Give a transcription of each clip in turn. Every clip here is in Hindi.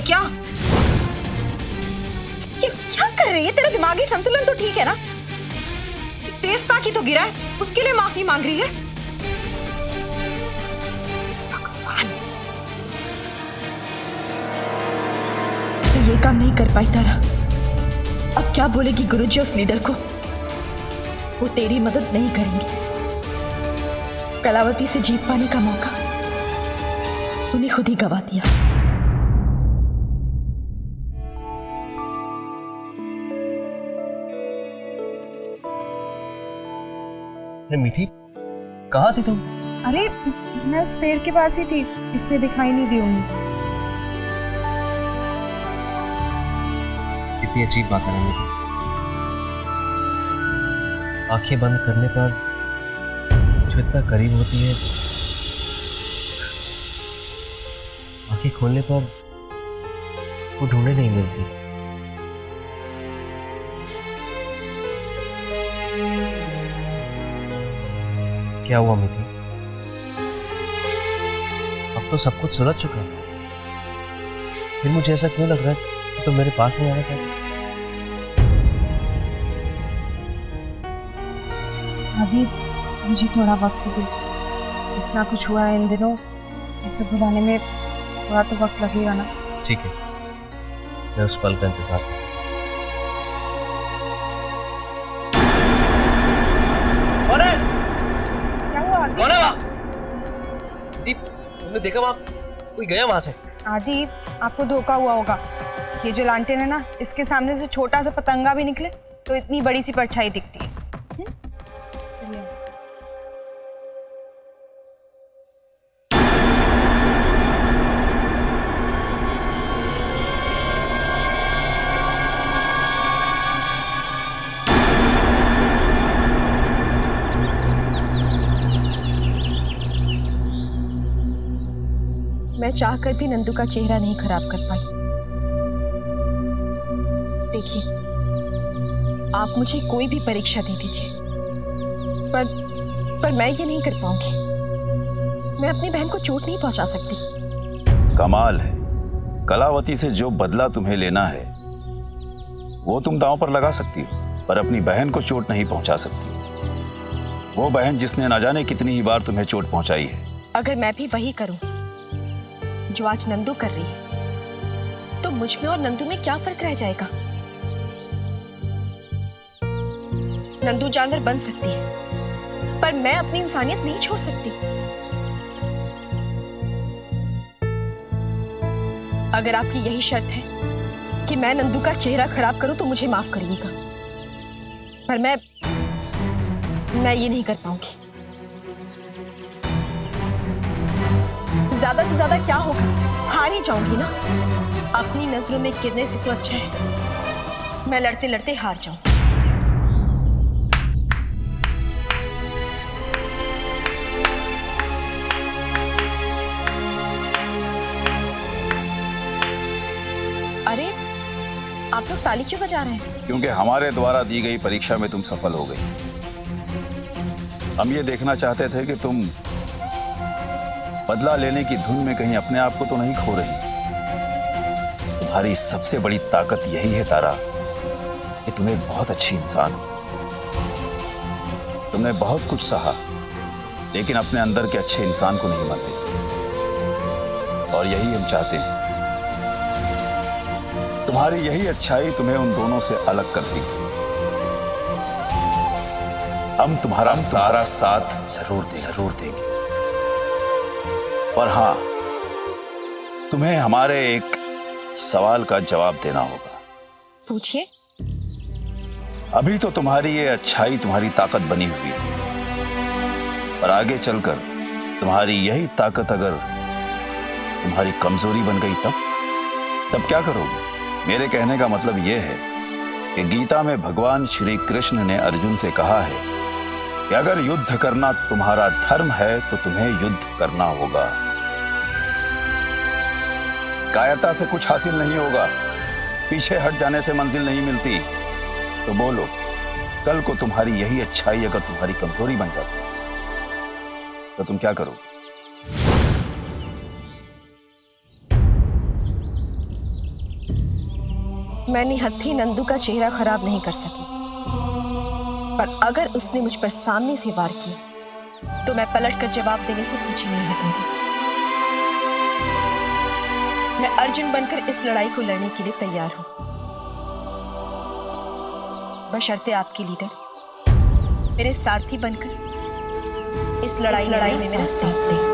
क्या? ये क्या कर रही है? तेरा दिमागी संतुलन तो ठीक है ना? तेज पाकी तो गिरा है, उसके लिए माफी मांग रही है। भगवान, तो ये काम नहीं कर पाई तारा। अब क्या बोलेगी गुरुजी उस लीडर को? वो तेरी मदद नहीं करेंगे। कलावती से जीत पाने का मौका तूने खुद ही गवा दिया। मीठी, कहाँ थी तुम? अरे मैं उस पेड़ के पास ही थी, इसलिए दिखाई नहीं दी होंगी। कितनी अजीब बात है ना मीठी। आंखें बंद करने पर जो इतना करीब होती है, आंखें खोलने पर वो ढूंढने नहीं मिलती। क्या हुआ मीठी? अब तो सब कुछ सुलझ चुका है, फिर मुझे ऐसा क्यों लग रहा है कि तुम मेरे पास नहीं आना चाहते? अभी मुझे थोड़ा वक्त दे। इतना कुछ हुआ है इन दिनों, उसे भुलाने में थोड़ा तो वक्त लगेगा ना। ठीक है, मैं उस पल का इंतजार करूँ। कौन है वहाँ? दीप, तुमने देखा वहाँ कोई गया वहाँ से? आदि, आपको धोखा हुआ होगा। ये जो लालटेन है ना, इसके सामने से छोटा सा पतंगा भी निकले तो इतनी बड़ी सी परछाई दिखती है। मैं चाहकर भी नंदू का चेहरा नहीं खराब कर पाई। देखिए, आप मुझे कोई भी परीक्षा दे दीजिए, पर मैं ये नहीं कर पाऊंगी। मैं अपनी बहन को चोट नहीं पहुंचा सकती। कमाल है, कलावती से जो बदला तुम्हें लेना है वो तुम दांव पर लगा सकती हो, पर अपनी बहन को चोट नहीं पहुंचा सकती। वो बहन जिसने न जाने कितनी ही बार तुम्हें चोट पहुंचाई है। अगर मैं भी वही करूं जो आज नंदू कर रही है, तो मुझ में और नंदू में क्या फर्क रह जाएगा? नंदू जानवर बन सकती है, पर मैं अपनी इंसानियत नहीं छोड़ सकती। अगर आपकी यही शर्त है कि मैं नंदू का चेहरा खराब करूं तो मुझे माफ करिएगा, पर मैं ये नहीं कर पाऊंगी। ज्यादा से ज्यादा क्या होगा, हार ही जाऊंगी ना। अपनी नजरों में गिरने से तो अच्छा है मैं लड़ते लड़ते हार जाऊं। अरे, आप लोग ताली क्यों बजा रहे हैं? क्योंकि हमारे द्वारा दी गई परीक्षा में तुम सफल हो गई। हम ये देखना चाहते थे कि तुम बदला लेने की धुन में कहीं अपने आप को तो नहीं खो रही। तुम्हारी सबसे बड़ी ताकत यही है तारा कि तुम एक बहुत अच्छी इंसान हो। तुमने बहुत कुछ सहा, लेकिन अपने अंदर के अच्छे इंसान को नहीं मानते, और यही हम चाहते हैं। तुम्हारी यही अच्छाई तुम्हें उन दोनों से अलग करती है। हम तुम्हारा सारा साथ जरूर देंगे। पर हाँ, तुम्हें हमारे एक सवाल का जवाब देना होगा। पूछिए। अभी तो तुम्हारी ये अच्छाई तुम्हारी ताकत बनी हुई है, पर आगे चलकर तुम्हारी यही ताकत अगर तुम्हारी कमजोरी बन गई तब क्या करोगे? मेरे कहने का मतलब यह है कि गीता में भगवान श्री कृष्ण ने अर्जुन से कहा है कि अगर युद्ध करना तुम्हारा धर्म है तो तुम्हें युद्ध करना होगा। कायरता से कुछ हासिल नहीं होगा, पीछे हट जाने से मंजिल नहीं मिलती। तो बोलो, कल को तुम्हारी यही अच्छाई अगर तुम्हारी कमजोरी बन जाती तो तुम क्या करोगे? मैं निहत्थी नंदू का चेहरा खराब नहीं कर सकी, पर अगर उसने मुझ पर सामने से वार किया तो मैं पलटकर जवाब देने से पीछे नहीं हटूंगी। मैं अर्जुन बनकर इस लड़ाई को लड़ने के लिए तैयार हूं, बशर्ते आपके लीडर मेरे सारथी बनकर इस लड़ाई में मेरा साथ दें।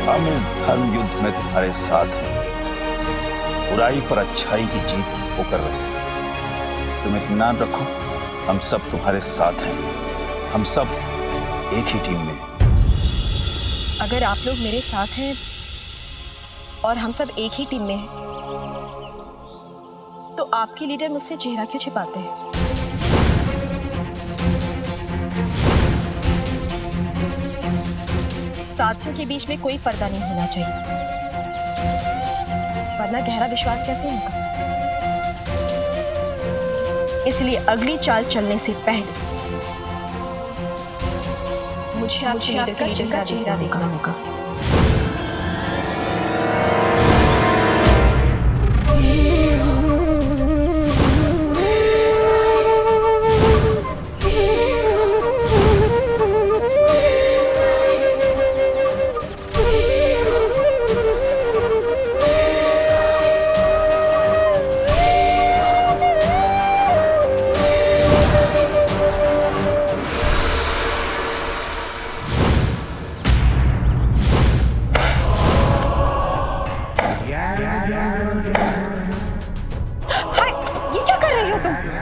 हम इस धर्म युद्ध में तुम्हारे साथ हैं। बुराई पर अच्छाई की जीत होकर रहे। तुम इत्मीनान रखो, हम सब तुम्हारे साथ हैं। हम सब एक ही टीम में। अगर आप लोग मेरे साथ हैं और हम सब एक ही टीम में हैं, तो आपके लीडर मुझसे चेहरा क्यों छिपाते हैं? साथियों के बीच में कोई पर्दा नहीं होना चाहिए, वरना गहरा विश्वास कैसे होगा? इसलिए अगली चाल चलने से पहले मुझे आपके लीडर का चेहरा देखना होगा।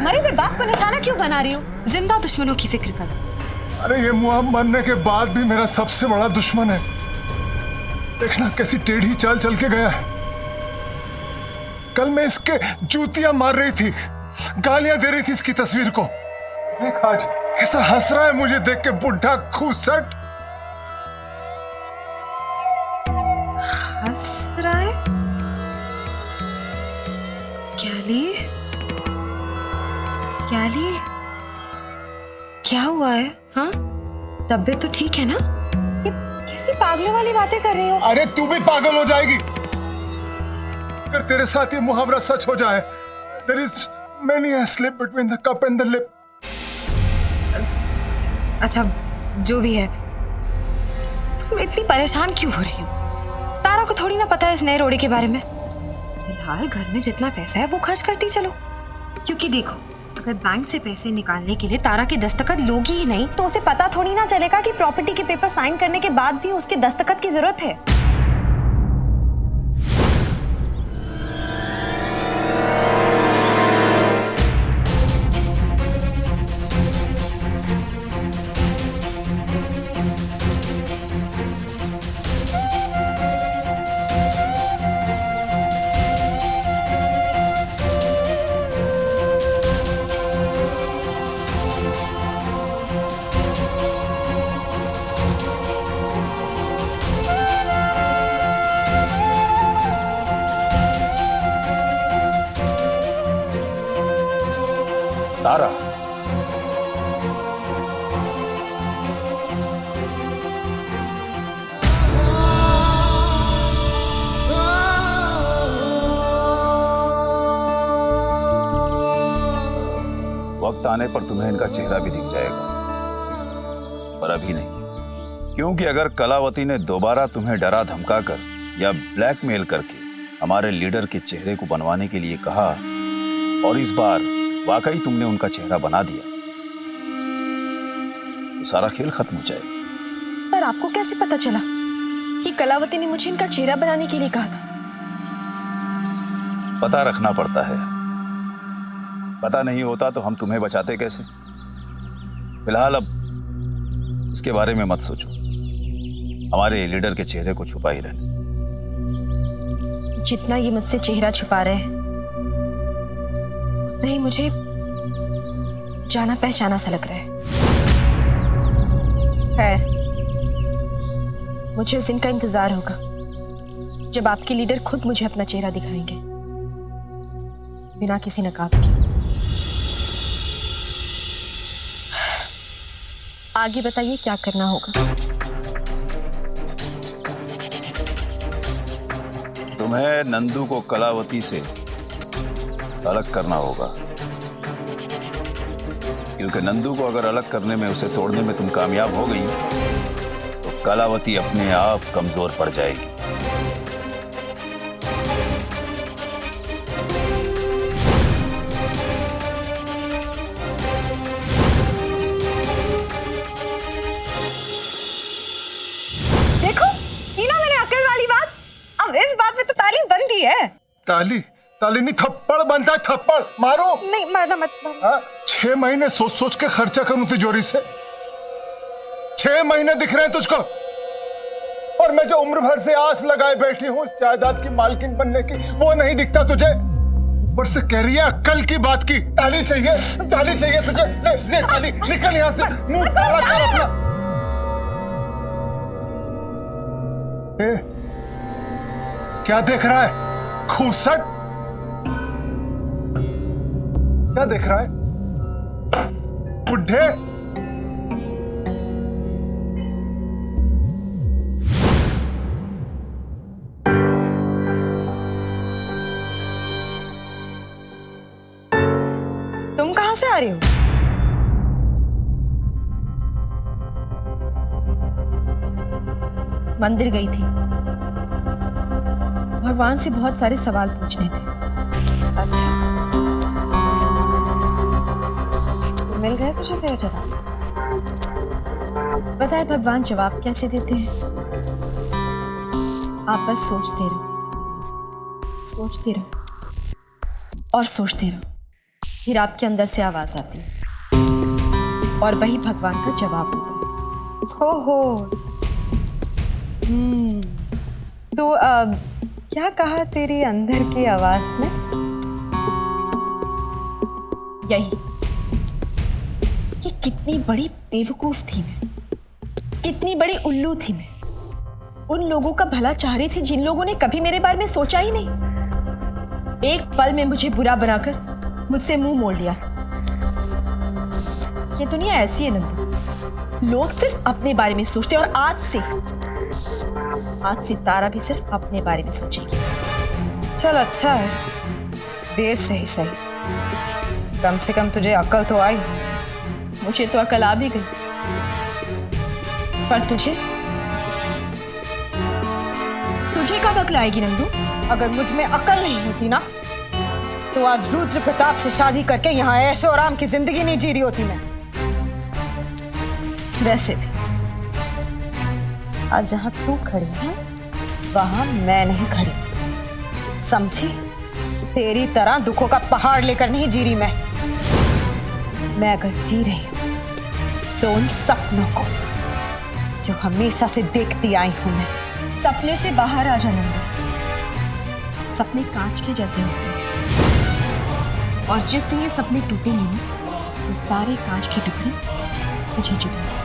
मरे हुए बाप को निशाना क्यों बना रही हो? जिंदा दुश्मनों की फिक्र करो। अरे ये मुआब मरने के बाद भी मेरा सबसे बड़ा दुश्मन है। देखना कैसी टेढ़ी चाल चल के गया है। कल मैं इसके जूतियां मार रही थी, गालियां दे रही थी इसकी तस्वीर को। देख आज कैसा हंस रहा है मुझे देख के, बुढ़ा खूसट। हंस रहा है? क्याली, क्या हुआ है? हाँ, तबीयत तो ठीक है ना? ये कैसी पागलों वाली बातें कर रही हो? अरे तू भी पागल हो जाएगी अगर तेरे साथ ये मुहावरा सच हो जाए। There is many a slip between the cup and the lip. अच्छा, जो भी है, तुम इतनी परेशान क्यों हो रही हो? तारा को थोड़ी ना पता है इस नए रोड़े के बारे में। फिलहाल घर में जितना पैसा है वो खर्च करती चलो, क्योंकि देखो अगर बैंक से पैसे निकालने के लिए तारा के दस्तखत लोगी ही नहीं तो उसे पता थोड़ी ना चलेगा कि प्रॉपर्टी के पेपर साइन करने के बाद भी उसके दस्तखत की जरूरत है। तारा, वक्त आने पर तुम्हें इनका चेहरा भी दिख जाएगा, पर अभी नहीं। क्योंकि अगर कलावती ने दोबारा तुम्हें डरा धमकाकर या ब्लैकमेल करके हमारे लीडर के चेहरे को बनवाने के लिए कहा और इस बार वाकई तुमने उनका चेहरा बना दिया, तो सारा खेल खत्म हो जाएगा। पर आपको कैसे पता चला कि कलावती ने मुझे इनका चेहरा बनाने के लिए कहा था? पता रखना पड़ता है, पता नहीं होता तो हम तुम्हें बचाते कैसे। फिलहाल अब इसके बारे में मत सोचो, हमारे लीडर के चेहरे को छुपा ही रहने। जितना ये मुझसे चेहरा छुपा रहे हैं नहीं, मुझे जाना पहचाना सा लग रहा है। खैर, मुझे उस दिन का इंतजार होगा जब आपके लीडर खुद मुझे अपना चेहरा दिखाएंगे, बिना किसी नकाब के। आगे बताइए क्या करना होगा। तुम्हें नंदू को कलावती से अलग करना होगा, क्योंकि नंदू को अगर अलग करने में, उसे तोड़ने में तुम कामयाब हो गई तो कलावती अपने आप कमजोर पड़ जाएगी। देखो ये ना मैंने अकल वाली बात, अब इस बात में तो ताली बनती है। ताली ताली नहीं, थप्पड़ बनता है, थप्पड़ मारो। नहीं मारना मत। 6 महीने सोच सोच के खर्चा करूं तिजोरी से, 6 महीने दिख रहे हैं तुझको, और मैं जो उम्र भर से आस लगाए बैठी हूँ इस जायदाद की मालकिन बनने की, वो नहीं दिखता तुझे। ऊपर से कह रही है अक्ल की बात की। ताली चाहिए, ताली चाहिए तुझे। ले ले ताली, निकल यहाँ से, मुंह काला कर अपना। क्या देख रहा है खूसट? क्या देख रहा है बुढ़े? तुम कहां से आ रही हो? मंदिर गई थी, भगवान से बहुत सारे सवाल पूछने थे। अच्छा, तो मिल गए तुझे तेरे जवाब? पता है भगवान जवाब कैसे देते हैं? आप बस सोचते रहो, सोचते रहो और सोचते रहो, फिर आपके अंदर से आवाज आती है और वही भगवान का जवाब होता है। हो तो क्या कहा तेरी अंदर की आवाज ने? यही कि कितनी बड़ी बेवकूफ थी मैं, कितनी बड़ी उल्लू थी मैं। उन लोगों का भला चाह रही थी जिन लोगों ने कभी मेरे बारे में सोचा ही नहीं। एक पल में मुझे बुरा बनाकर मुझसे मुंह मोड़ लिया। ये दुनिया ऐसी है नंदू, लोग सिर्फ अपने बारे में सोचते हैं, और आज से तारा भी सिर्फ अपने बारे में सोचेगी। चल अच्छा है, देर से ही सही, कम से कम तुझे अकल तो आई। मुझे तो अकल आ भी गई, पर तुझे कब अकल आएगी नंदू? अगर मुझ में अकल नहीं होती ना तो आज रुद्र प्रताप से शादी करके यहाँ ऐशो आराम की जिंदगी नहीं जी रही होती मैं। वैसे भी आज जहां तू खड़ी है वहां मैं नहीं खड़ी, समझी? तेरी तरह दुखों का पहाड़ लेकर नहीं जी रही मैं अगर जी रही हूं तो उन सपनों को जो हमेशा से देखती आई हूं मैं। सपने से बाहर आ जाना, सपने कांच के जैसे होते हैं, और जिस दिन ये सपने टूटेंगे ना, ये सारे कांच के टुकड़े मुझे चुभेंगे।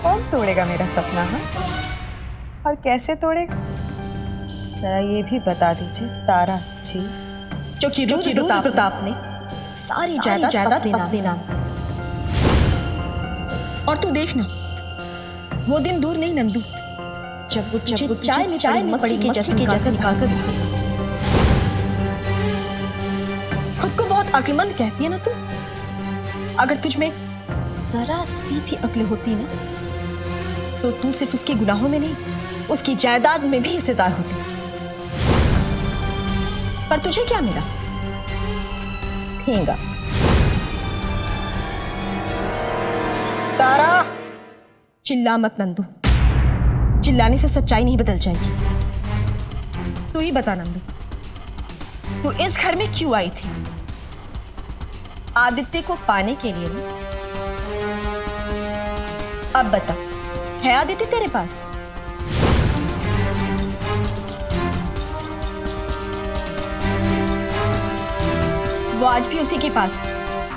कौन तोड़ेगा मेरा सपना? हाँ, और कैसे तोड़ेगा जरा ये भी बता दीजिए तारा जी। जो कि रुद्र प्रताप ने सारी जायदाद अपने नाम। और तू देखना, वो दिन दूर नहीं नंदू, जब वो चाय में पड़ी के जैसे निकालकर खुद को बहुत अक्लमंद कहती है ना तू। अगर तुझ में जरा सी भी अक्ल होती ना तो तू सिर्फ उसके गुनाहों में नहीं, उसकी जायदाद में भी हिस्सेदार होती। पर तुझे क्या मिला? ठेंगा। तारा, चिल्ला मत नंदू, चिल्लाने से सच्चाई नहीं बदल जाएगी। तू ही बता नंदू, तू इस घर में क्यों आई थी? आदित्य को पाने के लिए ना? अब बता, है आदित्य तेरे पास? वो आज भी उसी के पास,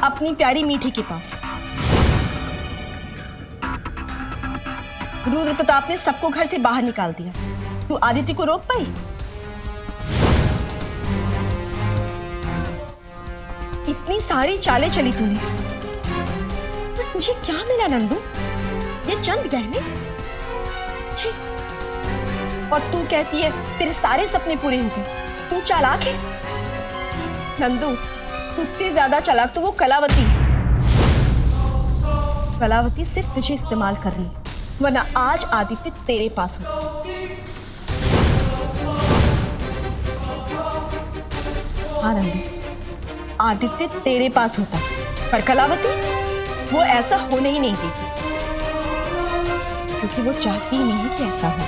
अपनी प्यारी मीठी के पास। रुद्र प्रताप ने सबको घर से बाहर निकाल दिया, तू आदित्य को रोक पाई? इतनी सारी चालें चली तूने, पर तुझे क्या मिला नंदू? ये चंद गहने? छी, और तू कहती है तेरे सारे सपने पूरे हो गए। तू चालाक है नंदू, तुझसे ज्यादा चालाक तो वो कलावती है। कलावती सिर्फ तुझे इस्तेमाल कर रही है, वरना आज आदित्य तेरे पास होता। हाँ नंदू, आदित्य तेरे पास होता, पर कलावती वो ऐसा होने ही नहीं देगी, क्योंकि वो चाहती ही नहीं है कि ऐसा हो।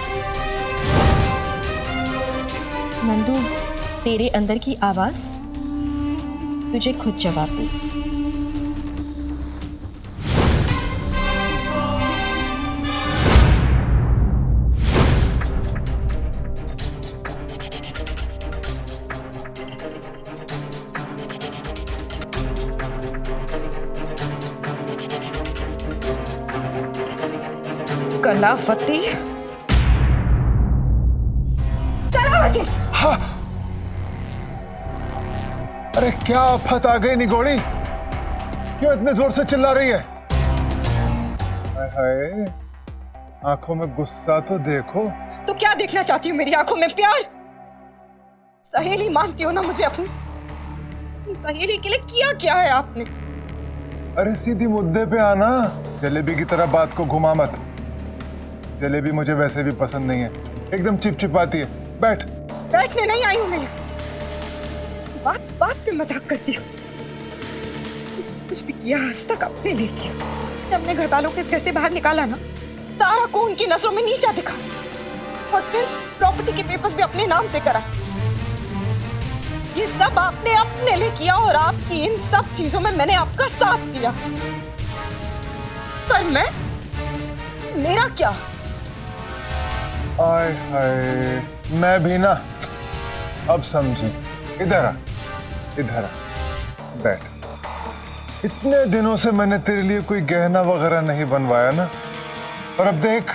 नंदू, तेरे अंदर की आवाज तुझे खुद जवाब देगी। कलावती, कलावती। हाँ। अरे क्या आफत आ गई निगोड़ी, क्यों इतने जोर से चिल्ला रही है? हाय हाय, आंखों में गुस्सा तो देखो। तो क्या देखना चाहती हूँ मेरी आंखों में? प्यार? सहेली मानती हो ना मुझे अपनी? सहेली के लिए किया क्या है आपने? अरे सीधी मुद्दे पे आना, जलेबी की तरह बात को घुमा मत। जलेबी मुझे वैसे भी पसंद नहीं है, एकदम चिपचिपाती है। बैठ। बैठने नहीं आई हूं मैं, बात बात पे मजाक करती हूँ। कुछ भी किया आज तक अपने लिए किया। जब अपने घर वालों को इस घर से बाहर निकाला ना, तारा को उनकी नजरों में नीचा दिखा, और फिर प्रॉपर्टी के पेपर्स भी अपने नाम पे करा। ये सब आपने अपने लिए किया, और आपकी इन सब चीजों में मैंने आपका साथ दिया। पर मेरा क्या? आय हाय, मैं भी ना अब समझी। इधर आ, इधर आ, बैठ। इतने दिनों से मैंने तेरे लिए कोई गहना वगैरह नहीं बनवाया ना, और अब देख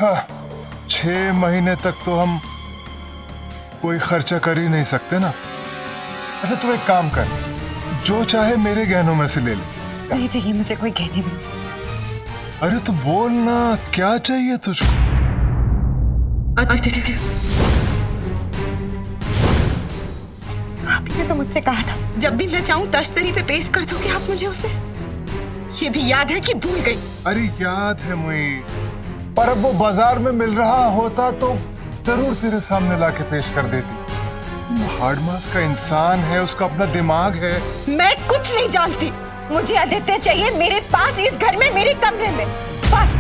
6 महीने तक तो हम कोई खर्चा कर ही नहीं सकते ना। अच्छा तू एक काम कर, जो चाहे मेरे गहनों में से ले ले। नहीं चाहिए मुझे कोई गहने भी। अरे तो बोल ना, क्या चाहिए तुझको? आपने तो मुझसे कहा था जब भी मैं चाहूं तश्तरी पे पेश कर दोगे आप मुझे उसे। ये भी याद है कि भूल गई? अरे याद है मुई, पर अब वो बाजार में मिल रहा होता तो जरूर तेरे सामने लाके पेश कर देती। हार्ड मास का इंसान है, उसका अपना दिमाग है। मैं कुछ नहीं जानती, मुझे आदित्य चाहिए मेरे पास, इस घर में, मेरे कमरे में, बस।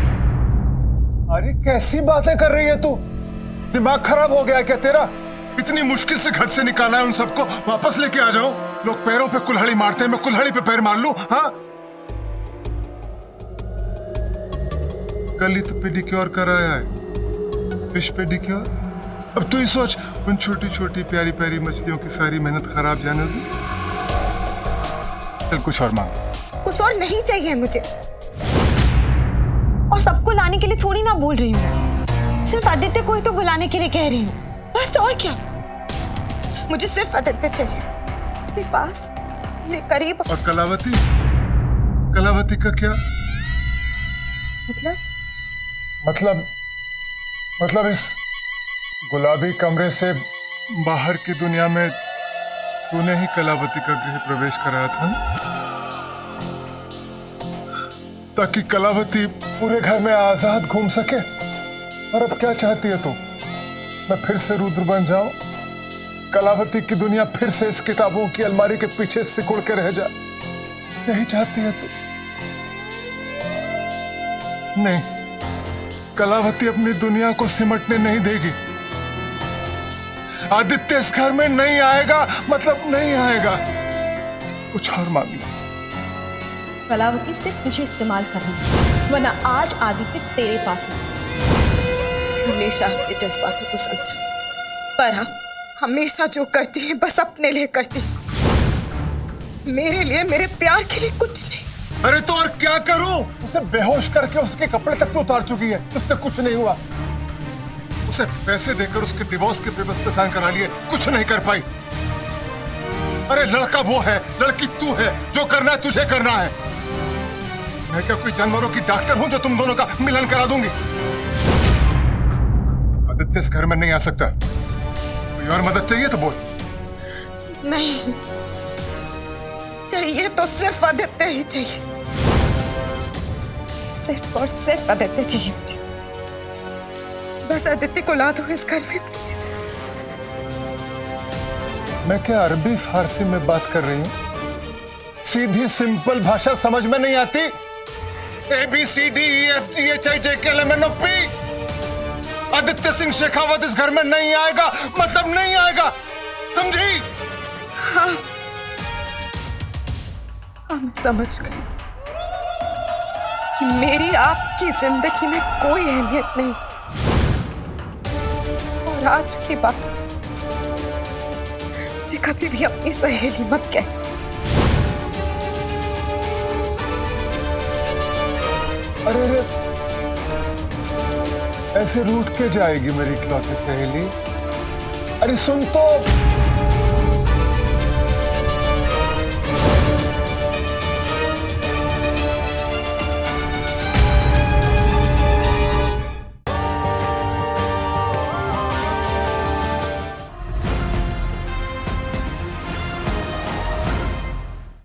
अरे कैसी बातें कर रही है तू? दिमाग खराब हो गया क्या तेरा? इतनी मुश्किल से घर से निकाला है उन सबको, वापस लेके आ जाओ। लोग पैरों पे कुल्हाड़ी मारते हैं, मैं कुल्हाड़ी पे पैर मार लूं? हाँ, कल ही तो पेडिक्योर कराया है, फिश पेडिक्योर। अब तू ही सोच, उन छोटी छोटी प्यारी प्यारी मछलियों की सारी मेहनत खराब जाने दी। चल कुछ और मांग। कुछ और नहीं चाहिए मुझे, और सबको लाने के लिए थोड़ी ना बोल रही हूँ, सिर्फ आदित्य को ही तो बुलाने के लिए कह रही हूँ, बस। और क्या? मुझे सिर्फ आदित्य चाहिए मेरे पास, मेरे करीब। और कलावती? कलावती का क्या मतलब इस गुलाबी कमरे से बाहर की दुनिया में तूने ही कलावती का गृह प्रवेश कराया था ना? ताकि कलावती पूरे घर में आजाद घूम सके। और अब क्या चाहती है तू? मैं फिर से रुद्र बन जाऊं? कलावती की दुनिया फिर से इस किताबों की अलमारी के पीछे सिकुड़ के रह जा? यही चाहती है तू? नहीं, कलावती अपनी दुनिया को सिमटने नहीं देगी। आदित्य इस घर में नहीं आएगा, मतलब नहीं आएगा। कुछ और मांग लो। कलावती सिर्फ तुझे इस्तेमाल कर रही है, वरना आज आदित्य तेरे पास है। हमेशा आपके जज्बातों को समझा, पर हाँ, हमेशा जो करती है बस अपने लिए करती है, मेरे लिए, मेरे प्यार के लिए कुछ नहीं। अरे तो और क्या करूं? उसे बेहोश करके उसके कपड़े तक तो उतार चुकी है, उससे कुछ नहीं हुआ। उसे पैसे देकर उसके डिवोर्स के पेपर्स पे साइन करा लिए, कुछ नहीं कर पाई। अरे लड़का वो है, लड़की तू है, जो करना है तुझे करना है। मैं क्या कोई जानवरों की डॉक्टर हूं जो तुम दोनों का मिलन करा दूंगी? आदित्य इस घर में नहीं आ सकता। कोई और मदद चाहिए तो बोल। नहीं चाहिए तो सिर्फ आदित्य ही चाहिए, सिर्फ और सिर्फ आदित्य चाहिए मुझे। बस आदित्य को ला दो इस घर में प्लीज। मैं क्या अरबी फारसी में बात कर रही हूँ? सीधी सिंपल भाषा समझ में नहीं आती? ABCDEFGHIJKLMNOP। आदित्य सिंह शेखावत इस घर में नहीं आएगा, मतलब नहीं आएगा, समझी? हाँ मैं समझ गई कि मेरी आपकी जिंदगी में कोई अहमियत नहीं, और आज के बाद मुझे कभी भी अपनी सहेली मत कहना। अरे ऐसे रूठ के जाएगी मेरी इकलौती सहेली? अरे सुन तो।